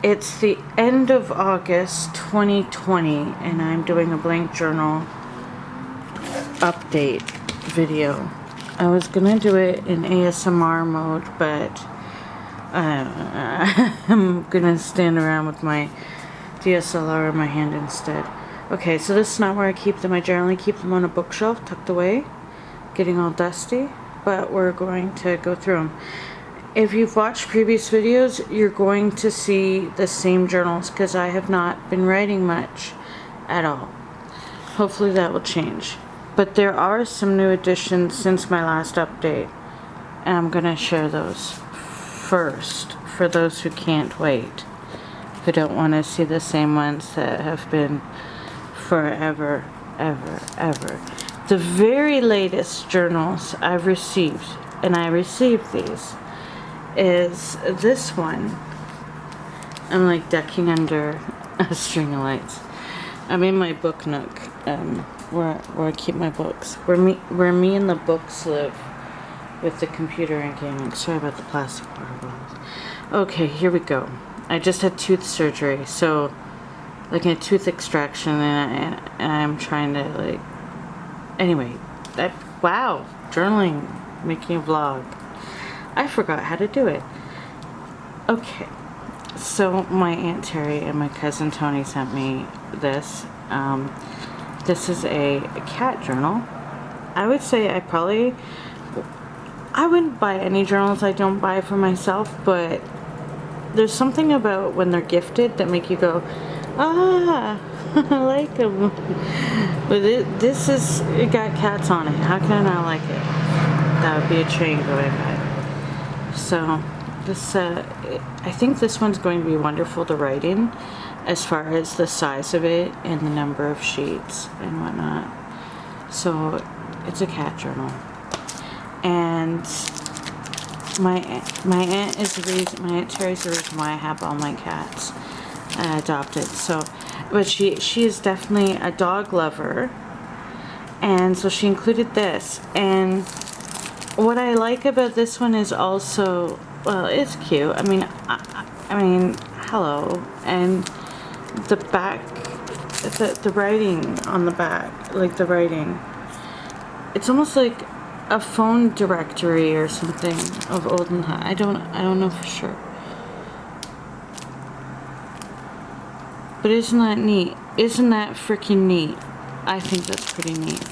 It's the end of August 2020, and I'm doing a blank journal update video. I was gonna do it in ASMR mode, but I'm gonna stand around with my DSLR in my hand instead. Okay, so this is not where I keep them. I generally keep them on a bookshelf tucked away, getting all dusty, but we're going to go through them. If you've watched previous videos, you're going to see the same journals because I have not been writing much at all. Hopefully that will change. But there are some new additions since my last update, and I'm going to share those first for those who can't wait, who don't want to see the same ones that have been forever, ever. The very latest journals I've received, and I received these, is this one. I'm like ducking under a string of lights. I'm in my book nook, where I keep my books. Where me and the books live, with the computer and gaming. Sorry about the plastic water bottles. Okay, here we go. I just had tooth surgery, so like a tooth extraction, and I'm trying to like. Anyway, wow, journaling, making a vlog. I forgot how to do it. Okay, so my Aunt Terry and my cousin Tony sent me this. This is a cat journal. I would say I wouldn't buy any journals I don't buy for myself, but there's something about when they're gifted that make you go, ah, I like them. But it got cats on it. How can I not like it? That would be a train going by. So this, I think this one's going to be wonderful to write in, as far as the size of it and the number of sheets and whatnot. So it's a cat journal, and my aunt Terry's the reason why I have all my cats adopted. So, but she is definitely a dog lover, and so she included this. And what I like about this one is also, well, it's cute. I mean, hello, and the back, the writing on the back, like the writing, it's almost like a phone directory or something of olden time. I don't know for sure. But isn't that neat? Isn't that freaking neat? I think that's pretty neat.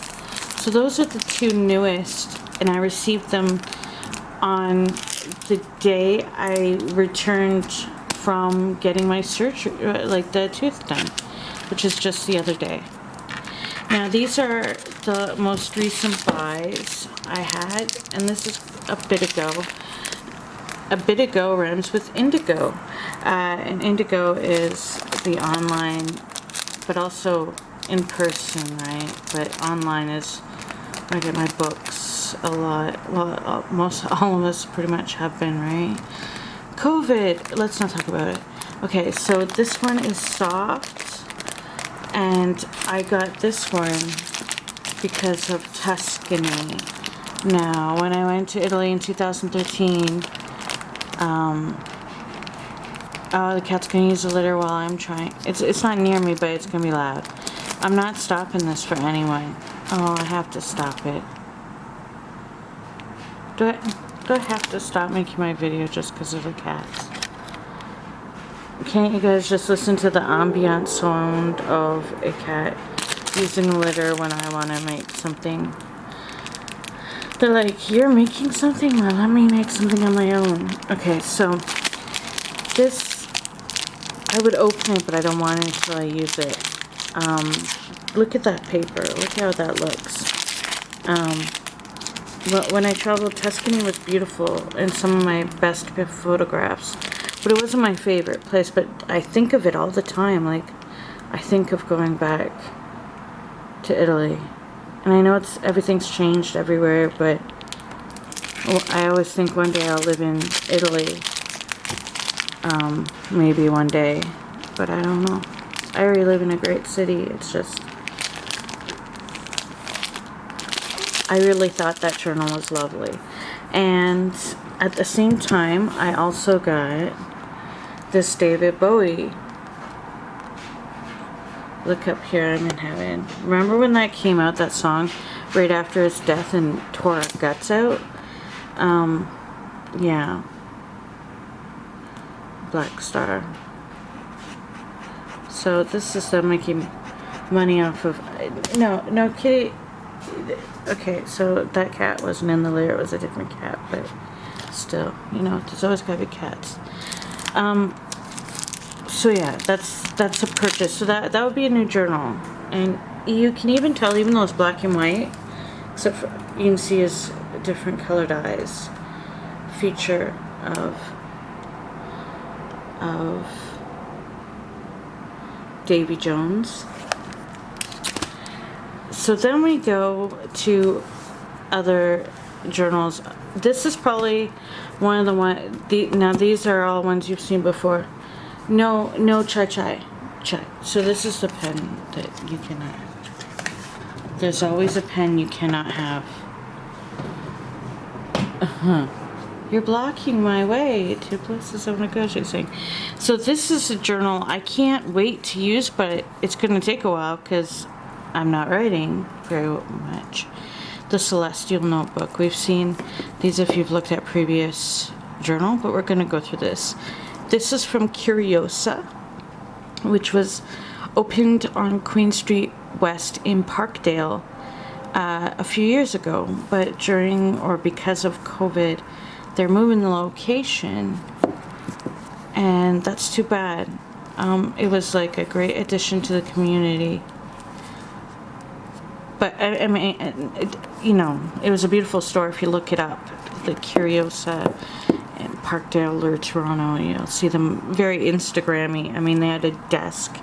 So those are the two newest, and I received them on the day I returned from getting my surgery, like the tooth done, which is just the other day. Now these are the most recent buys I had, and this is a bit ago. A bit ago rhymes with indigo, and indigo is the online, but also in person, right? But online is where I get my books a lot. Well, all of us pretty much have been, right? COVID, let's not talk about it. Okay, so this one is soft, and I got this one because of Tuscany. Now, when I went to Italy in 2013, oh, the cat's gonna use the litter while I'm trying. It's not near me, but it's gonna be loud. I'm not stopping this for anyone. Oh, I have to stop it. Do I have to stop making my video just because of the cats? Can't you guys just listen to the ambient sound of a cat using the litter when I want to make something? They're like, you're making something? Well, let me make something on my own. Okay, so this, I would open it, but I don't want it until I use it. Look at that paper. Look how that looks. Well, when I traveled, Tuscany was beautiful, and some of my best photographs. But it wasn't my favorite place, but I think of it all the time. Like, I think of going back to Italy. And I know everything's changed everywhere, but I always think one day I'll live in Italy. Maybe one day, but I don't know. I already live in a great city. It's just, I really thought that journal was lovely. And at the same time, I also got this David Bowie. Look up here, I'm in heaven. Remember when that came out, that song, right after his death and tore our guts out? Yeah. Black Star. So this is them making money off of... No, Kitty... Okay, so that cat wasn't in the layer, it was a different cat, but still, you know, there's always gotta be cats. So yeah, that's a purchase. So that would be a new journal. And you can even tell, even though it's black and white, except for, you can see his different colored eyes. Feature of Davy Jones. So then we go to other journals. This is probably one of the one. Now these are all ones you've seen before. No chai. So this is the pen that you cannot. There's always a pen you cannot have. You're blocking my way to places I want to go, she's saying. So this is a journal I can't wait to use, but it's going to take a while because I'm not writing very much. The Celestial Notebook. We've seen these if you've looked at previous journal, but we're going to go through this. This is from Curiosa, which was opened on Queen Street West in Parkdale a few years ago, but during or because of COVID, they're moving the location, and that's too bad. It was like a great addition to the community. But I mean, you know, it was a beautiful store if you look it up. The Curiosa in Parkdale or Toronto, you'll see them very Instagrammy. I mean, they had a desk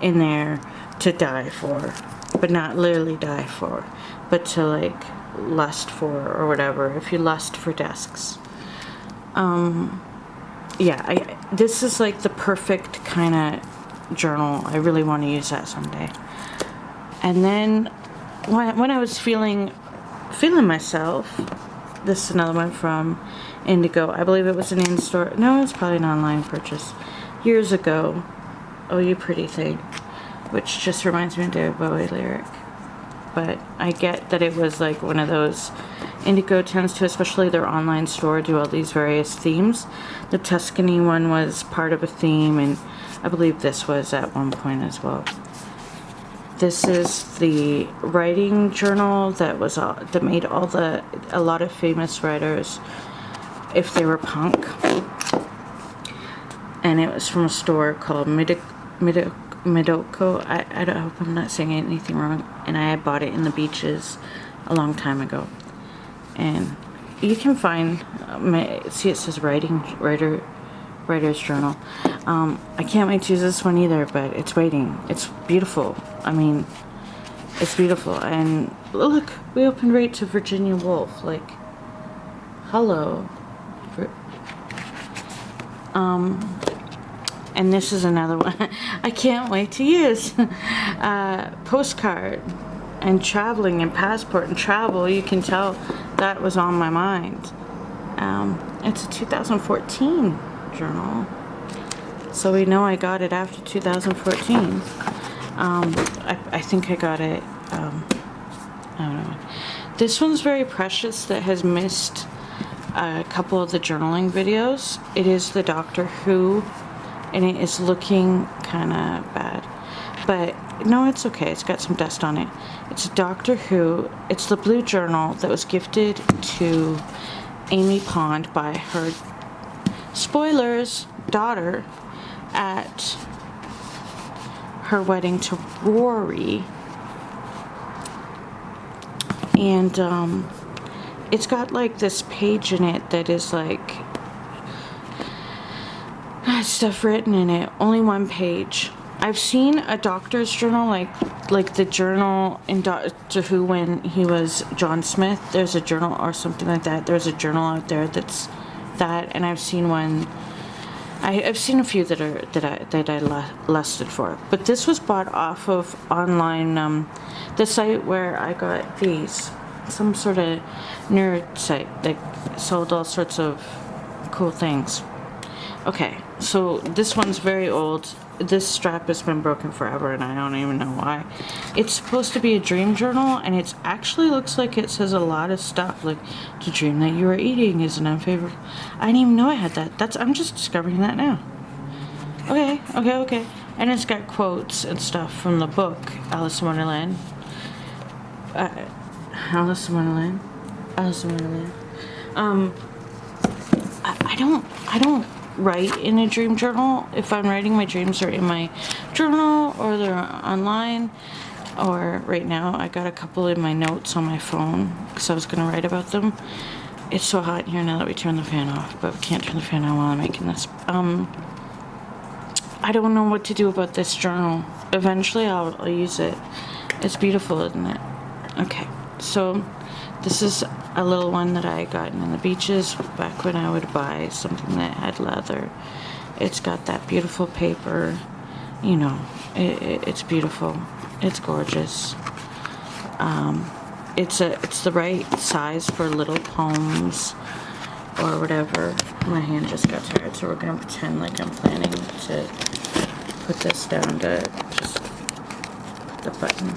in there to die for, but not literally die for, but to like lust for or whatever. If you lust for desks, yeah, this is like the perfect kind of journal. I really want to use that someday. And then when I was feeling myself, this is another one from Indigo. I believe it was an in-store. No, it's probably an online purchase. Years ago. Oh, You Pretty Thing. Which just reminds me of David Bowie lyric. But I get that it was like one of those. Indigo tends to, especially their online store, do all these various themes. The Tuscany one was part of a theme, and I believe this was at one point as well. This is the writing journal that was that made a lot of famous writers, if they were punk. And it was from a store called Midoko. I don't hope I'm not saying anything wrong. And I had bought it in the beaches a long time ago. And you can find, see it says Writer's Journal. I can't wait to use this one either, but it's waiting. It's beautiful. I mean, it's beautiful. And look, we opened right to Virginia Woolf. Like, hello. And this is another one I can't wait to use. Postcard and traveling and passport and travel. You can tell that was on my mind. It's a 2014 journal. So we know I got it after 2014. I think I got it, I don't know. This one's very precious that has missed a couple of the journaling videos. It is the Doctor Who, and it is looking kind of bad. But no, it's okay. It's got some dust on it. It's Doctor Who. It's the blue journal that was gifted to Amy Pond by her, spoilers, daughter at her wedding to Rory. And it's got like this page in it that is like stuff written in it. Only one page. I've seen a doctor's journal, like the journal in Doctor Who when he was John Smith. There's a journal or something like that. There's a journal out there that's that, and I've seen one. I've seen a few that I lusted for, but this was bought off of online, the site where I got these, some sort of nerd site that sold all sorts of cool things. Okay, so this one's very old. This strap has been broken forever and I don't even know why. It's supposed to be a dream journal, and it actually looks like it says a lot of stuff, like the dream that you are eating is an unfavorable. I didn't even know I had that. I'm just discovering that now. Okay. And it's got quotes and stuff from the book Alice in Wonderland. Alice in Wonderland. I don't write in a dream journal. If I'm writing my dreams, they're in my journal or they're online. Or right now, I got a couple in my notes on my phone because I was going to write about them. It's so hot in here now that we turn the fan off, but we can't turn the fan on while I'm making this. I don't know what to do about this journal. Eventually, I'll use it. It's beautiful, isn't it? Okay, so this is a little one that I gotten in the beaches back when I would buy something that had leather. It's got that beautiful paper. You know, it's beautiful. It's gorgeous. It's the right size for little poems or whatever. My hand just got tired, so we're gonna pretend like I'm planning to put this down to just put the button.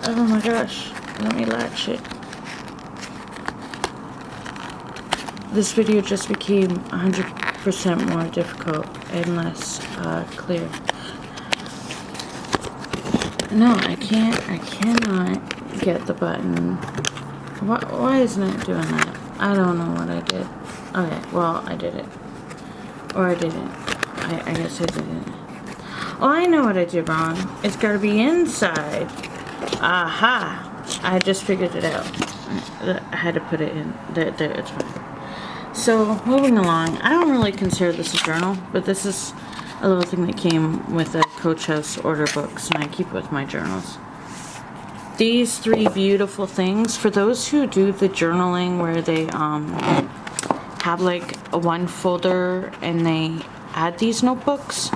Oh my gosh, let me latch it. This video just became 100% more difficult and less clear. No, I cannot get the button. Why isn't it doing that? I don't know what I did. Okay, well, I did it. Or I didn't. I guess I didn't. Oh, I know what I did wrong. It's gotta be inside. Aha! I just figured it out. I had to put it in. There, it's fine. So, moving along. I don't really consider this a journal, but this is a little thing that came with a Coach House order books, and I keep it with my journals. These three beautiful things, for those who do the journaling where they have like a one folder and they add these notebooks,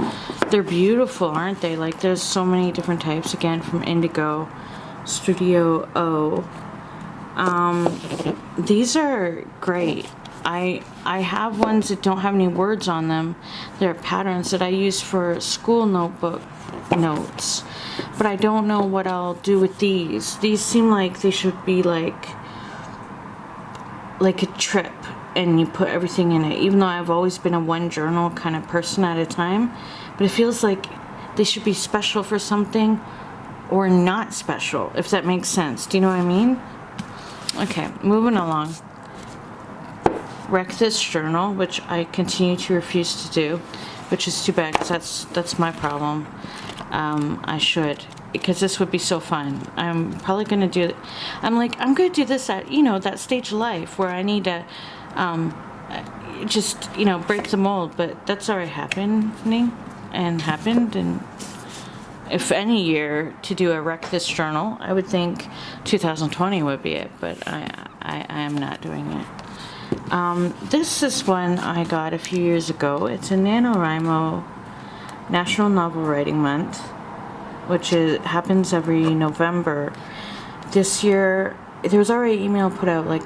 they're beautiful, aren't they? Like there's so many different types, again from Indigo, Studio O. These are great. I have ones that don't have any words on them. They're patterns that I use for school notebook notes. But I don't know what I'll do with these. These seem like they should be like a trip and you put everything in it. Even though I've always been a one journal kind of person at a time. But it feels like they should be special for something or not special, if that makes sense. Do you know what I mean? Okay, moving along. Wreck this journal, which I continue to refuse to do, which is too bad because that's my problem. I should, because this would be so fun. I'm probably gonna do it. I'm gonna do this at that stage of life where I need to just break the mold, but that's already happened. And if any year to do a wreck this journal, I would think 2020 would be it, but I am not doing it. This is one I got a few years ago. It's a NaNoWriMo National Novel Writing Month, which happens every November. This year, there was already email put out like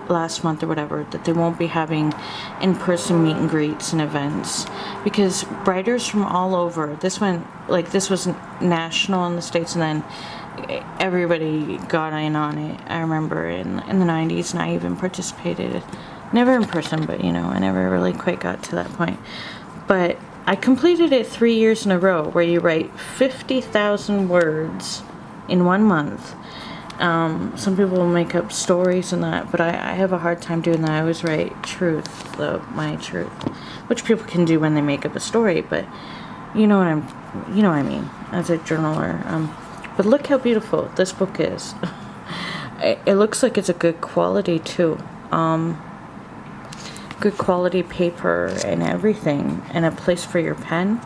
last month or whatever that they won't be having in-person meet and greets and events because writers from all over, this was national in the States and then everybody got in on it. I remember in the 90s, and I even participated. Never in person, but I never really quite got to that point. But I completed it 3 years in a row, where you write 50,000 words in 1 month. Some people will make up stories and that, but I have a hard time doing that. I always write my truth, which people can do when they make up a story, but you know what I mean, as a journaler. But look how beautiful this book is. It looks like it's a good quality too. Good quality paper and everything, and a place for your pen.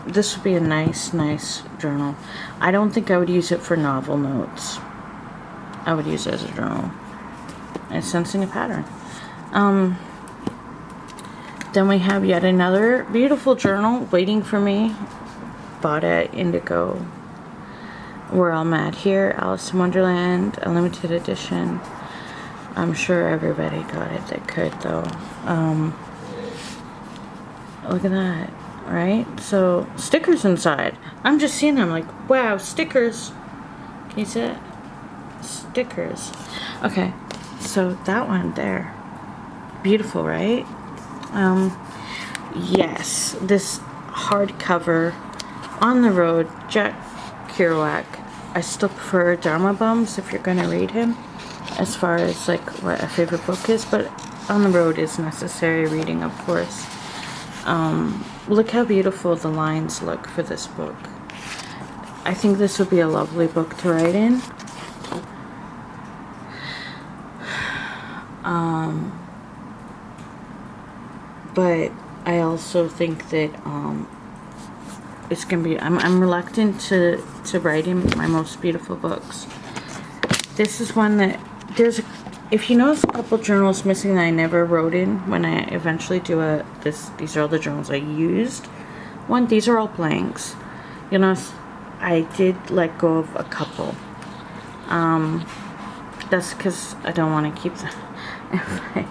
This would be a nice journal. I don't think I would use it for novel notes. I would use it as a journal. And sensing a pattern. Then we have yet another beautiful journal waiting for me. Bought at Indigo. Where I'm at here, Alice in Wonderland, a limited edition. I'm sure everybody got it that could, though. Look at that, right? So, stickers inside. I'm just seeing them like, wow, stickers. Can you see it? Stickers. Okay, so that one there. Beautiful, right? Yes, this hardcover On the Road, Jack Kerouac. I still prefer Dharma Bums if you're going to read him, as far as like what a favorite book is, but On the Road is necessary reading, of course. Look how beautiful the lines look for this book. I think this would be a lovely book to write in. But I also think that it's gonna be. I'm reluctant to write in my most beautiful books. This is one that there's. If you notice a couple journals missing that I never wrote in when I eventually do these are all the journals I used. One, these are all blanks. You know, I did let go of a couple. That's because I don't want to keep them. If I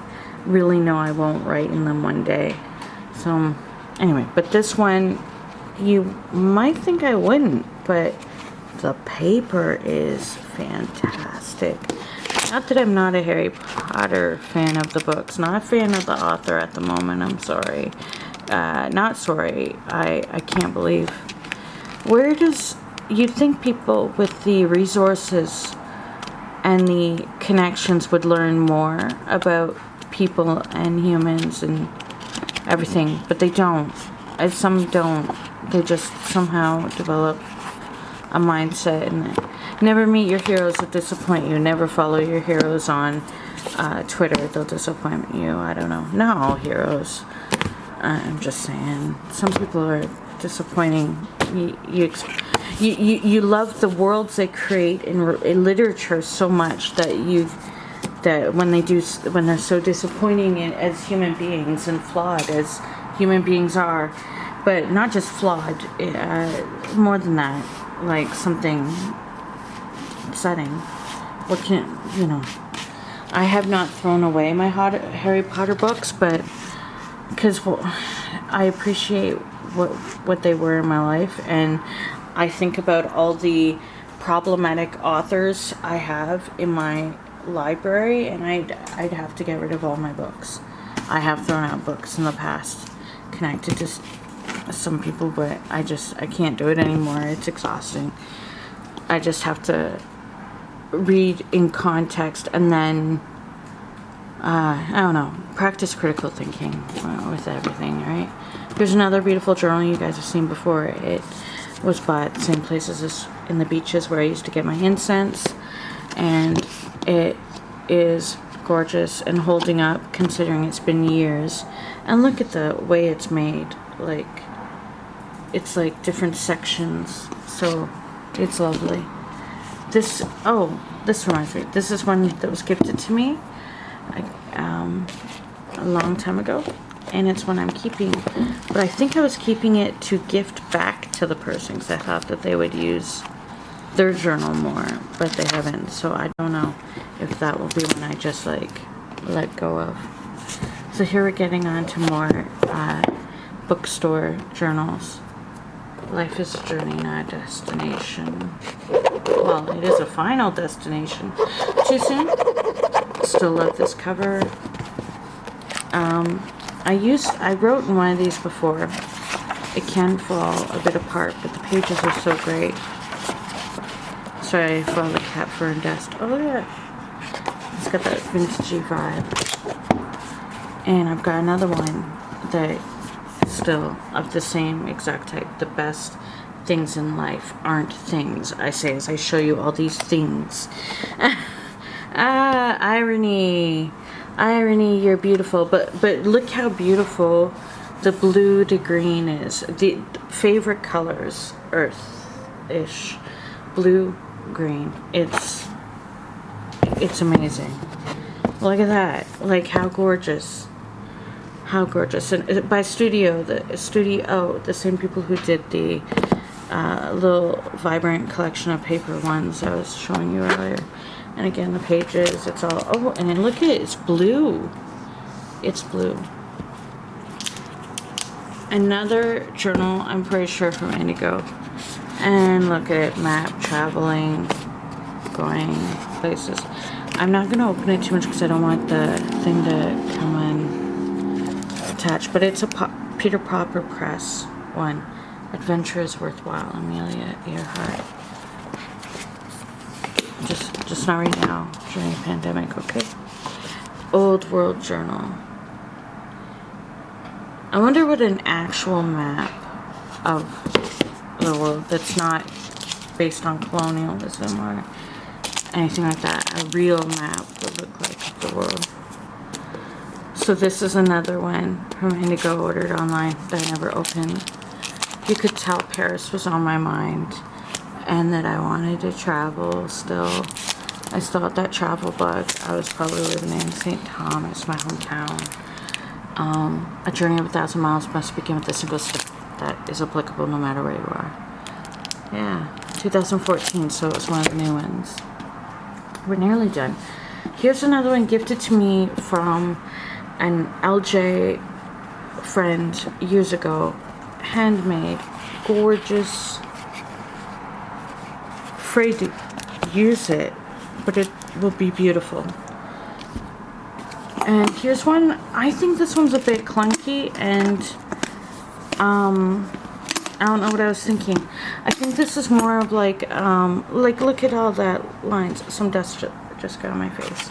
really know I won't write in them one day. So, anyway, but this one, you might think I wouldn't, but the paper is fantastic. Not that I'm not a Harry Potter fan of the books, not a fan of the author at the moment, I'm sorry. Not sorry, I can't believe. Where does, you'd think people with the resources and the connections would learn more about people and humans and everything, but they don't. Some don't. They just somehow develop a mindset and never meet your heroes that disappoint you. Never follow your heroes on Twitter. They'll disappoint you. I don't know. Not all heroes. I'm just saying. Some people are disappointing. You love the worlds they create in literature so much that when they're so disappointing as human beings and flawed as human beings are, but not just flawed, more than that, like something upsetting. What can, I have not thrown away my Harry Potter books, but because I appreciate what they were in my life, and I think about all the problematic authors I have in my library, and I'd have to get rid of all my books. I have thrown out books in the past connected to some people, but I can't do it anymore. It's exhausting. I just have to read in context and then I don't know, practice critical thinking with everything, right? Here's another beautiful journal you guys have seen before. It was bought the same places as in the beaches where I used to get my incense, and it is gorgeous and holding up considering it's been years. And look at the way it's made. Like, it's like different sections, so it's lovely. This reminds me, this is one that was gifted to me a long time ago, and it's one I'm keeping, but I think I was keeping it to gift back to the person because I thought that they would use their journal more, but they haven't, so I don't know if that will be one I just like let go of. So here we're getting on to more bookstore journals. Life is a journey, not a destination. Well, it is a final destination. Too soon? Still love this cover. I wrote in one of these before. It can fall a bit apart, but the pages are so great. Sorry for all the cat fur and dust. Oh, look at that. It's got that vintagey vibe. And I've got another one that is still of the same exact type. The best things in life aren't things, I say as I show you all these things. Irony. Irony, you're beautiful. But look how beautiful the blue to green is. The favorite colors, earth-ish. Blue, green. It's amazing. Look at that. Like, how gorgeous. How gorgeous. And by Studio, the same people who did the little vibrant collection of paper ones I was showing you earlier. And again, the pages, it's all, oh, and then look at it, it's blue. It's blue. Another journal, I'm pretty sure from Indigo. And look at it, map, traveling, going places. I'm not going to open it too much because I don't want the thing to come unattached. But it's a Peter Popper Press one. Adventure is Worthwhile, Amelia Earhart. Just not right now, during the pandemic, okay? Old World Journal. I wonder what an actual map of the world that's not based on colonialism or anything like that, a real map would look like of the world. So this is another one from Indigo, ordered online, that I never opened. You could tell Paris was on my mind and that I wanted to travel still. I still had that travel bug. I was probably living in St. Thomas, my hometown. A journey of 1,000 miles must begin with a single step that is applicable no matter where you are. Yeah, 2014, so it was one of the new ones. We're nearly done. Here's another one gifted to me from an LJ friend years ago. Handmade, gorgeous. Afraid to use it, but it will be beautiful. And here's one. I think this one's a bit clunky, and I don't know what I was thinking. I think this is more of like look at all that lines. Some dust just got on my face.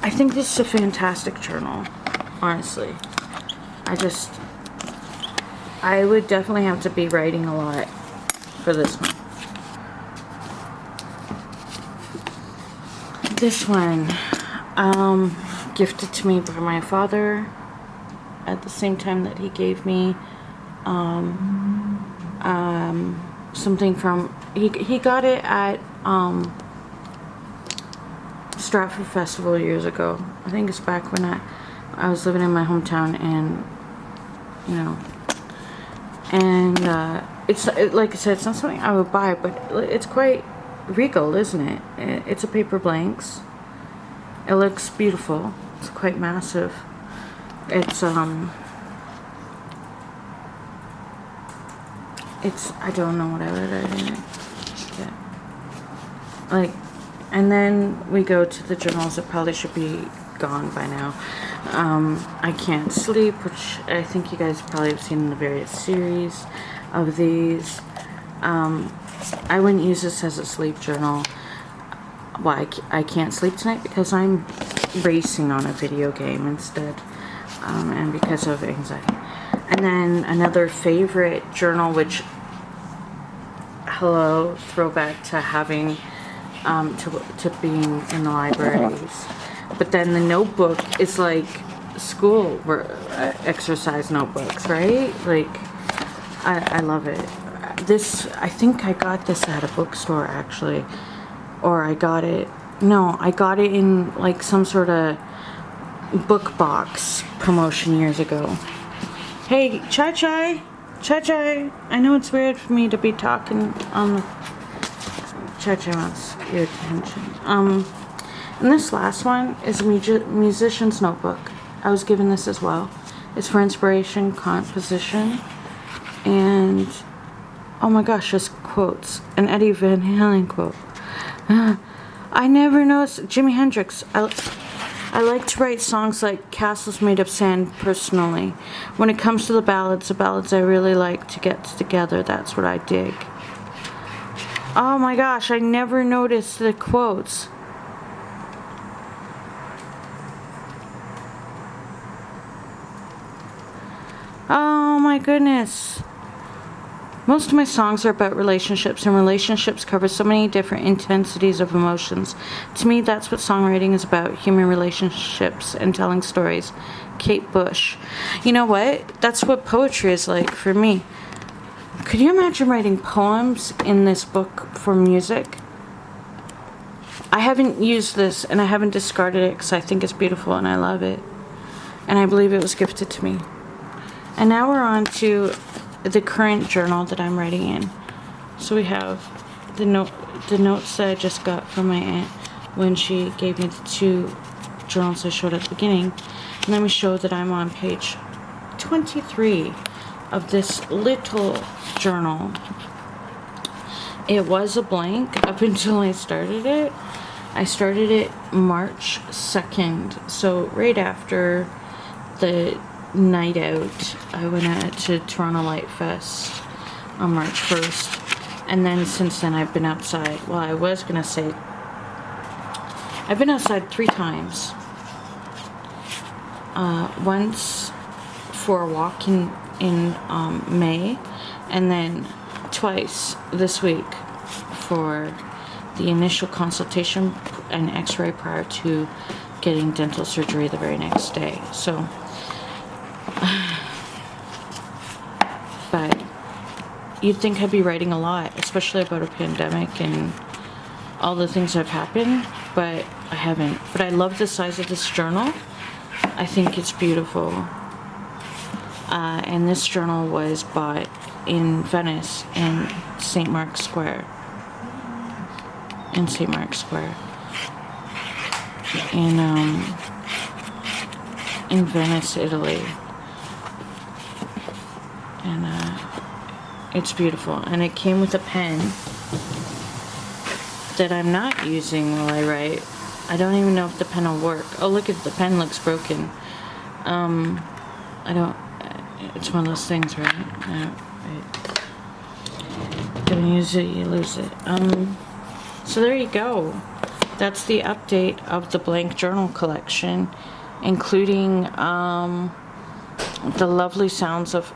I think this is a fantastic journal, honestly. I would definitely have to be writing a lot for this one. This one, gifted to me by my father at the same time that he gave me something from, he got it at Stratford Festival years ago. I think it's back when I was living in my hometown, and you know, and like I said, it's not something I would buy, but it's quite regal, isn't it? It's a paper blanks. It looks beautiful. It's quite massive. It's I don't know what I would write in it. Yeah. Like, and then we go to the journals that probably should be gone by now. I Can't Sleep, which I think you guys probably have seen in the various series of these. I wouldn't use this as a sleep journal. Why I can't sleep tonight? Because I'm racing on a video game instead, and because of anxiety. And then another favorite journal, which, hello, throwback to having, to being in the libraries. But then the notebook is like school exercise notebooks, right? Like, I love it. This, I think I got this at a bookstore actually, or I got it in like some sort of book box promotion years ago. Hey, Chai, I know it's weird for me to be talking on the Chai wants your attention. And this last one is a musician's notebook. I was given this as well. It's for inspiration, composition, and oh my gosh, just quotes. An Eddie Van Halen quote. I never noticed Jimi Hendrix. I like to write songs like Castles Made of Sand personally. When it comes to the ballads I really like to get together, that's what I dig. Oh my gosh, I never noticed the quotes. Oh my goodness. Most of my songs are about relationships, and relationships cover so many different intensities of emotions. To me, that's what songwriting is about, human relationships and telling stories. Kate Bush. You know what? That's what poetry is like for me. Could you imagine writing poems in this book for music? I haven't used this, and I haven't discarded it because I think it's beautiful and I love it. And I believe it was gifted to me. And now we're on to the current journal that I'm writing in. So we have the notes that I just got from my aunt when she gave me the 2 journals I showed at the beginning. And let me show that I'm on page 23 of this little journal. It was a blank up until I started it. I started it March 2nd, so right after the night out. I went out to Toronto Light Fest on March 1st. And then since then I've been outside. Well, I was gonna say I've been outside 3 times. Once for a walk in May, and then twice this week for the initial consultation and x-ray prior to getting dental surgery the very next day. So, but you'd think I'd be writing a lot, especially about a pandemic and all the things that have happened, but I haven't. But I love the size of this journal. I think it's beautiful. And this journal was bought in Venice in St. Mark's Square. In St. Mark's Square. In Venice, Italy. And it's beautiful. And it came with a pen that I'm not using while I write. I don't even know if the pen will work. Oh, look at the pen looks broken. I don't, it's one of those things, right? Don't use it, you lose it. So there you go. That's the update of the blank journal collection, including the lovely sounds of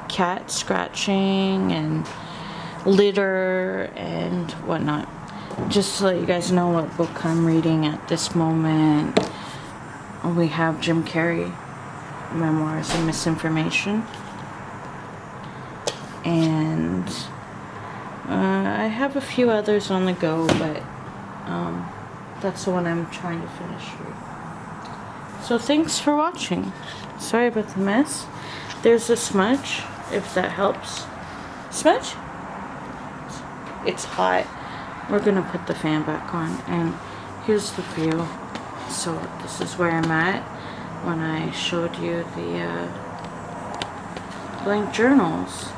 cat scratching and litter and whatnot. Just to let you guys know what book I'm reading at this moment, we have Jim Carrey, Memoirs of Misinformation. And I have a few others on the go, but that's the one I'm trying to finish. So thanks for watching. Sorry about the mess. There's a smudge, if that helps. Smudge? It's hot. We're gonna put the fan back on, and here's the view. So this is where I'm at when I showed you the blank journals.